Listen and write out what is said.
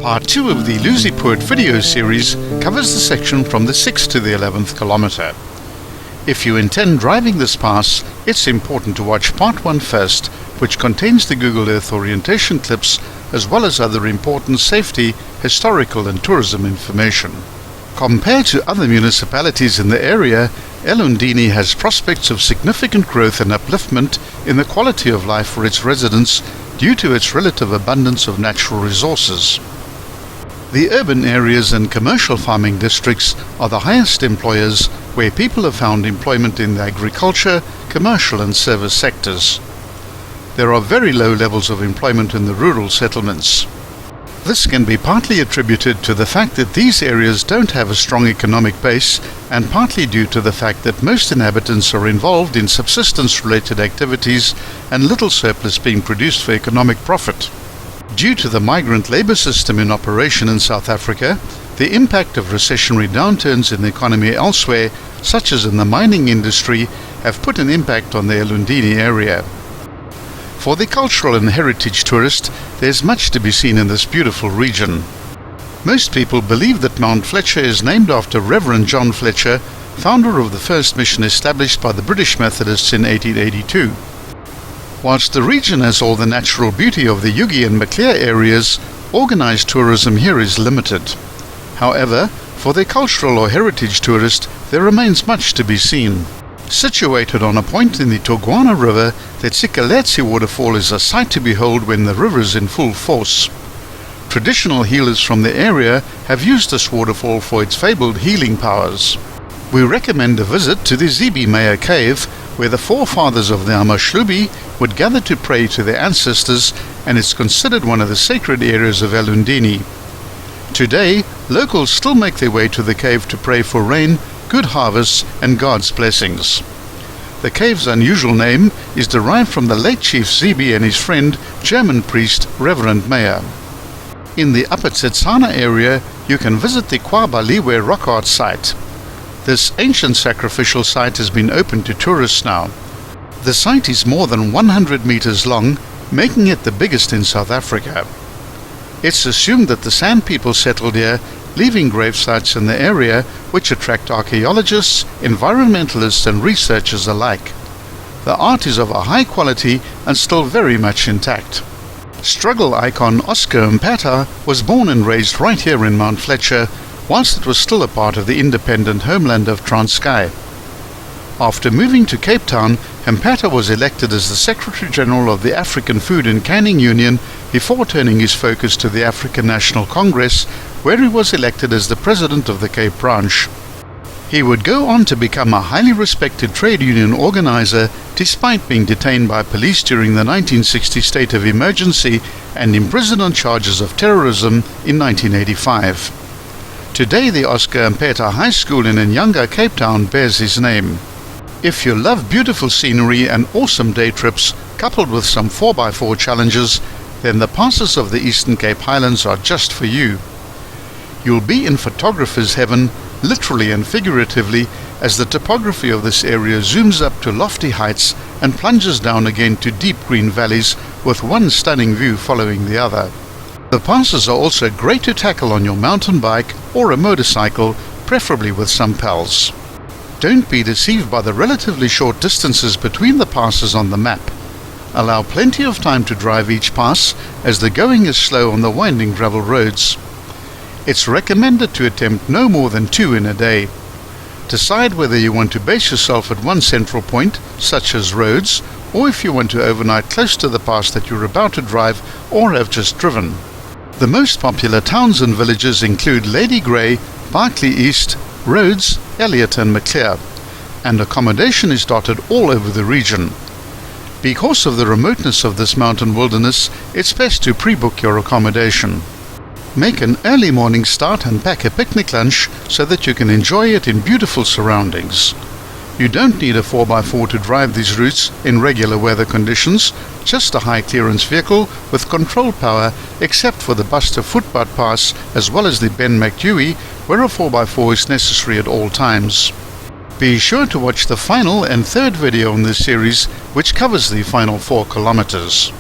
Part 2 of the Luzi Poort video series covers the section from the 6th to the 11th kilometer. If you intend driving this pass, it's important to watch Part 1 first, which contains the Google Earth orientation clips as well as other important safety, historical and tourism information. Compared to other municipalities in the area, Elundini has prospects of significant growth and upliftment in the quality of life for its residents due to its relative abundance of natural resources. The urban areas and commercial farming districts are the highest employers, where people have found employment in the agriculture, commercial and service sectors. There are very low levels of employment in the rural settlements. This can be partly attributed to the fact that these areas don't have a strong economic base, and partly due to the fact that most inhabitants are involved in subsistence-related activities and little surplus being produced for economic profit. Due to the migrant labor system in operation in South Africa, the impact of recessionary downturns in the economy elsewhere, such as in the mining industry, have put an impact on the Elundini area. For the cultural and heritage tourist, there's much to be seen in this beautiful region. Most people believe that Mount Fletcher is named after Reverend John Fletcher, founder of the first mission established by the British Methodists in 1882. Whilst the region has all the natural beauty of the Yugi and Maclear areas, organized tourism here is limited. However, for the cultural or heritage tourist, there remains much to be seen. Situated on a point in the Togwana River, the Tsikaletsi waterfall is a sight to behold when the river is in full force. Traditional healers from the area have used this waterfall for its fabled healing powers. We recommend a visit to the Zibi Maya cave, where the forefathers of the Amashlubi would gather to pray to their ancestors, and it's considered one of the sacred areas of Elundini. Today, locals still make their way to the cave to pray for rain, good harvests and God's blessings. The cave's unusual name is derived from the late Chief Zibi and his friend, German priest Reverend Meyer. In the Upper Tsetsana area, you can visit the Kwabaliwe rock art site. This ancient sacrificial site has been open to tourists now. The site is more than 100 meters long, making it the biggest in South Africa. It's assumed that the Sand people settled here, leaving grave sites in the area which attract archaeologists, environmentalists and researchers alike. The art is of a high quality and still very much intact. Struggle icon Oscar Mpata was born and raised right here in Mount Fletcher, whilst it was still a part of the independent homeland of Transkei. After moving to Cape Town, Mpata was elected as the Secretary General of the African Food and Canning Union before turning his focus to the African National Congress, where he was elected as the President of the Cape Branch. He would go on to become a highly respected trade union organizer, despite being detained by police during the 1960 state of emergency and imprisoned on charges of terrorism in 1985. Today the Oscar Mpata High School in Nyanga, Cape Town bears his name. If you love beautiful scenery and awesome day trips, coupled with some 4x4 challenges, then the passes of the Eastern Cape Highlands are just for you. You'll be in photographer's heaven, literally and figuratively, as the topography of this area zooms up to lofty heights and plunges down again to deep green valleys, with one stunning view following the other. The passes are also great to tackle on your mountain bike or a motorcycle, preferably with some pals. Don't be deceived by the relatively short distances between the passes on the map. Allow plenty of time to drive each pass, as the going is slow on the winding gravel roads. It's recommended to attempt no more than 2 in a day. Decide whether you want to base yourself at one central point, such as roads, or if you want to overnight close to the pass that you're about to drive or have just driven. The most popular towns and villages include Lady Grey, Berkeley East, Rhodes, Elliot and Maclear, and accommodation is dotted all over the region. Because of the remoteness of this mountain wilderness, it's best to pre-book your accommodation. Make an early morning start and pack a picnic lunch so that you can enjoy it in beautiful surroundings. You don't need a 4x4 to drive these routes in regular weather conditions, just a high clearance vehicle with control power, except for the Buster Footpath Pass as well as the Ben McDewey, where a 4x4 is necessary at all times. Be sure to watch the final and third video in this series, which covers the final 4 kilometers.